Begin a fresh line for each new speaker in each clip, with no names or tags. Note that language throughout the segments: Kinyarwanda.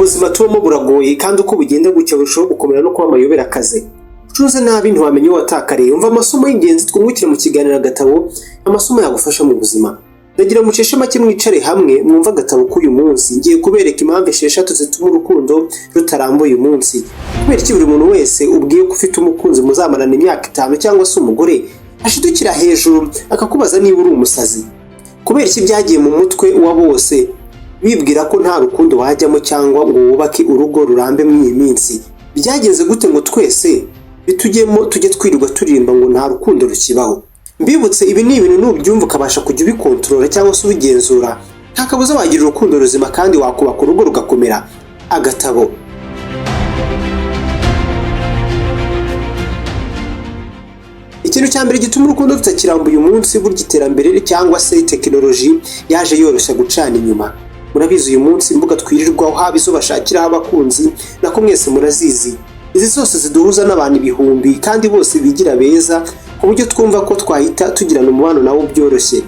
ubuzima tubamo buragoye kandi uko bugenda gutya burushaho gukomera no kuba amayobera akaze. Ucuruza nabi ntiwamenye watakariye. Umva amasomo y'ingenzi twungukira mu kiganiro agatabo, amasomo yagufasha mu buzima. Ndagira muceshe make mwicare hamwe mwumva agatabo k'uyu munsi. Ngiye kubereka impamvu 6 zituma urukundo rutarambuye uyu munsi. Kubera iki buri muntu wese ubwiye ko ufite umukunzi muzamarana imyaka 5 cyangwa se umugore ashidukira hejuru akakubaza niba uri umusazi. Kubera iki byagiye mu mutwe wa bose bibwira ko nta rukundo wajyamo cyangwa ngo wubake urugo rurambe mwiyi minsi. Byagenze gute ngo twese bitujyemo tujye twirirwa turirimba ngo nta rukundo rukibaho? Mbibutse ibi ni ibintu nubyumva ukabasha kujya ubikontorora cyangwa se ubigenzura, nta kabuza wagira urukundo ruzima kandi wakubaka urugo rugakomera. Agatabo. Ikintu cya mbere gituma urukundo rutakirambuye uyu munsi burya iterambere cyangwa se tekinoloji yaje yoroshya gucana inyuma. Murabizi uyu munsi imbuga twirirwaho haba izo bashakiraho abakunzi nako mwese murazizi. Izi zose ziduhuza n'abantu ibihumbi kandi bose bigira beza ku buryo twumva ko twahita tugirana umubano nawo byoroshye.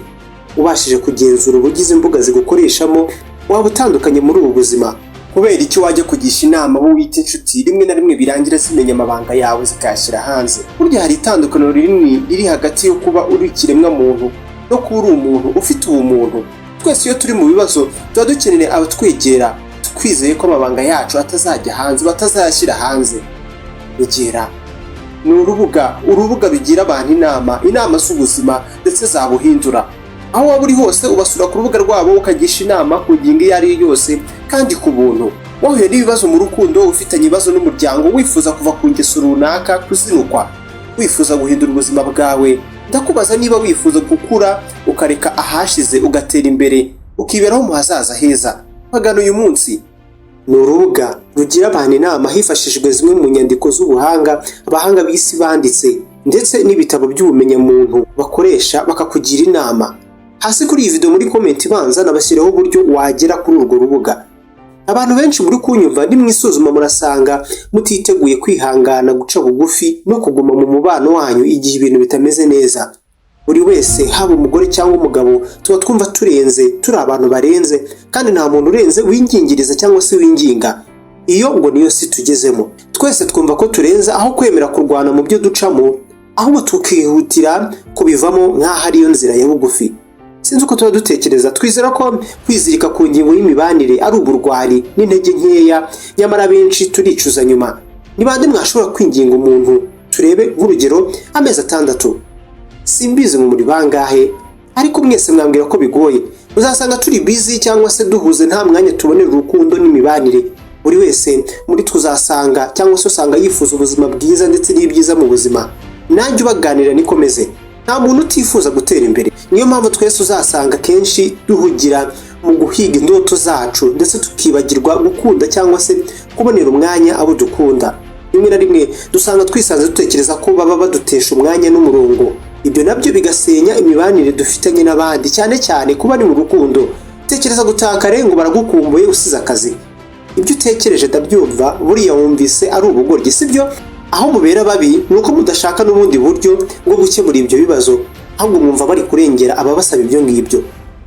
Ubashije kugenzura ubugize imbuga zigukoreshamo waba utandukanye muri ubu buzima. Kubera icyo wajya kugisha inama abo wita inshuti rimwe na rimwe birangira zimenya amabanga yawe zikayashyira hanze. Burya hari itandukaniro rinini riri hagati yo kuba uri ikiremwa muntu no kuba uri umuntu ufite ubumuntu. Twese iyo turi mu bibazo tuba dukeneye abatwegera twizeye ko amabanga yacu atazajya hanze batazayashyira hanze. Egera ni urubuga bigira abantu inama z'ubuzima ndetse zabuhindura. Aho waba uri hose ubasura ku rubuga rwabo ukagisha inama ku ngingo iyo ari yo yose kandi ku buntu. Wahuye n'ibibazo mu rukundo, ufitanye ibibazo n'umuryango, wifuza kuva ku ngeso runaka kuzinukwa, wifuza guhindura ubuzima bwawe, ndakubaza niba wifuza gukura ukareka ahashize ugatera imbere ukiberaho mu hazaza heza. Bagana uyu munsi. Ni urubuga rugira abantu inama hifashishijwe zimwe mu nyandiko z'ubuhanga abahanga b'isi banditse ndetse n'ibitabo by'ubumenyamuntu bakoresha bakakugira inama. Hasi kuri iyi video muri comment ibanza nabashyiraho uburyo wagera kuri urwo rubuga. Abantu benshi muri kunyumva nimwisuzuma murasanga mutiteguye kwihangana guca bugufi no kuguma mu mubano wanyu igihe ibintu bitameze neza. Buri wese haba umugore cyangwa umugabo tuba twumva turi abantu barenze kandi nta muntu urenze wingingiriza cyangwa se winginga. Iyo ngo niyo si tugezemo. Twese twumva ko turenza aho kwemera kurwana mu byo ducamo ahubwo tukihutira kubivamo nk'aho ariyo nzira ya bugufi. Sinzi uko tuba dutekereza, twizera ko kwizirika ku ngingo y'imibanire ari uburwari n'intege nkeya, nyamara benshi turicuza nyuma. Ni bande mwashobora kwinginga umuntu? Turebe nk'urugero amezi 6. Simbizi ngo muri bangahe ariko mwese mwambwira ko bigoye. Uzasanga turi busy cyangwa se duhuze nta mwanya tubonera urukundo n'imibanire. Buri wese muri tuzasanga cyangwa se usanga yifuza ubuzima bwiza ndetse n'ibyiza mu buzima. Nanjye ubaganira nikomeze. Nta muntu utifuza gutera imbere. Niyo mpamvu twese uzasanga kenshi duhugira mu guhiga indoto zacu ndetse tukibagirwa gukunda cyangwa se kubonera umwanya abo dukunda. Rimwe na rimwe dusanga twisanze dutekereza ko baba badutesha umwanya n'umurongo. Ibyo nabyo bigasenya imibanire dufitanye n'abandi, cyane cyane kuba ari mu rukundo. Tekereza gutakare ngo baragukumbuye usize akazi. Ibyo utekereje ndabyumva buriya wumvise ari ubugoryi sibyo? Aho mubera babi nuko mudashaka n'ubundi buryo bwo gukemura ibyo bibazo, ahubwo mwumva bari kurengera ababasaba ibyo ngibyo.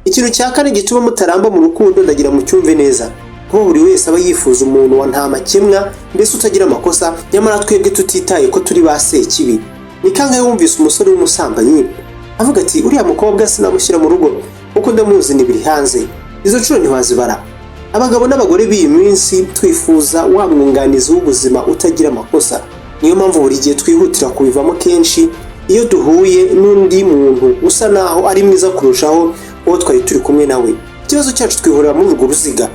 Ikintu cya kane gituma mutaramba mu rukundo ndagira mu cyumve neza. Kuba buri wese aba yifuza umuntu wa nta makemwa mbese utagira amakosa, nyamara twebwe tutitaye ko turi ba sekibi. Ni kangahe wumvise umusore w'umusambanyi avuga ati uriya mukobwa sinamushyira mu rugo kuko ndamuzi ni biri hanze. Izo nshuro ntiwazibara. Abagabo n'abagore b'iyi minsi twifuza wa mwunganizi w'ubuzima utagira amakosa. Niyo mpamvu buri gihe twihutira kubivamo kenshi iyo duhuye n'undi muntu usa naho ari mwiza kurushaho uwo twari turi kumwe nawe. Ikibazo cyacu twihurira muri urwo ruziga.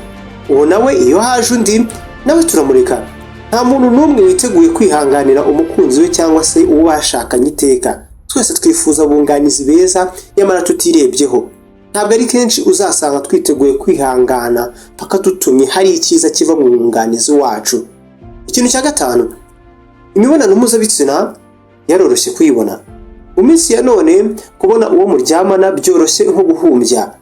Uwo nawe iyo haje undi nawe turamureka. Nta muntu n'umwe witeguye kwihanganira umukunzi we cyangwa se uwo bashakanye iteka. Twese twifuza bunganizi beza nyamara tutirebyeho. Ntabwo ari kenshi uzasanga twiteguye kwihangana paka dutumye hari icyiza kiva mu bunganizi wacu. Ikintu cya 5, imibonano mpuzabitsina yaroroshye kuyibona. Mu minsi ya none kubona uwo muryamana byoroshye nko guhumbya.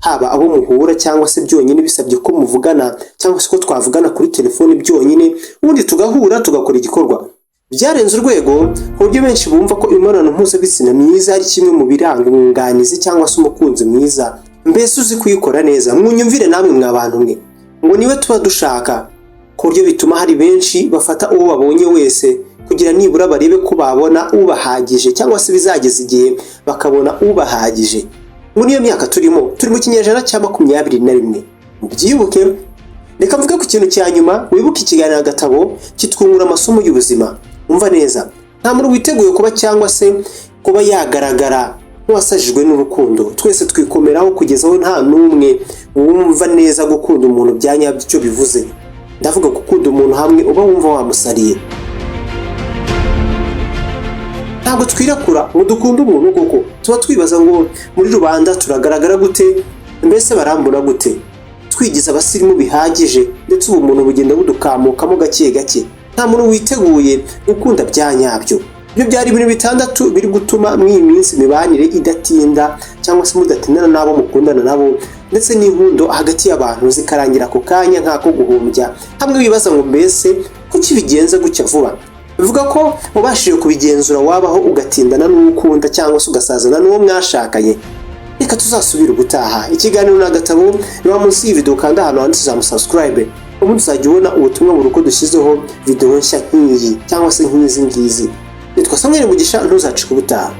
Haba abo muhura cyangwa se byonyine bisabye ko muvugana cyangwa se ko twavugana kuri telefone byonyine ubundi tugahura tugakora igikorwa. Byarenze urwego ku buryo benshi bumva ko imibonano mpuzabitsina myiza ari kimwe mu biranga umwunganizi cyangwa se umukunzi mwiza. Mbese uzi kuyikora neza. Mwunyumvire namwe mwabantu mwe ngo niwe tuba dushaka. ku buryo bituma hari benshi bafata uwo babonye wese kugira nibura barebe ko babona ubahagije cyangwa se bizageza igihe bakabona ubahagije. Muri iyo myaka turi mu kinyejana cya 21. Mubyibuke, reka mvuge ku kintu cya nyuma, wibuke ikiganiro agatabo kitwungura amasomo y'ubuzima. Umva neza, nta muntu witeguye kuba cyangwa se kuba yagaragara nk'uwasajijwe n'urukundo. Twese twikomeraho kugeza aho nta n'umwe wumva neza gukunda umuntu byanyabyo icyo bivuze. Ndavuga gukunda umuntu hamwe uba wumva wamusariye. Ntabwo twirakura ngo dukunde umuntu koko, tuba twibaza ngo muri rubanda turagaragara gute, mbese barambura gute. Twigize abasirimu bihagije ndetse ubu umuntu bugenda budukamukamo gake gake. Nta muntu witeguye gukunda byanyabyo. Ibyo byari ibintu 6 biri gutuma mwiyi minsi mibanire idatinda cyangwa se mudatindana nabo mukundana nabo, ndetse n'inkundo hagati y'abantu zikarangira ako kanya nk'ako guhumbya. Hamwe bibaza ngo mbese kuki bigenza gutya vuba. Bivuga ko ubashije kubigenzura wabaho ugatindana n'ukunda cyangwa se ugasazana n'uwo mwashakanye. Reka tuzasubira gutaha. Ikiganiro n'agatabo niba munsi y'ivideo kandi ahantu handitse subscribe, ubundi uzajya ubona ubutumwa mu ruko dushyizeho video nshya nk'iyi cyangwa se nk'izi ngizi. Nitwa Mugisha, ntuzacike ubutaha.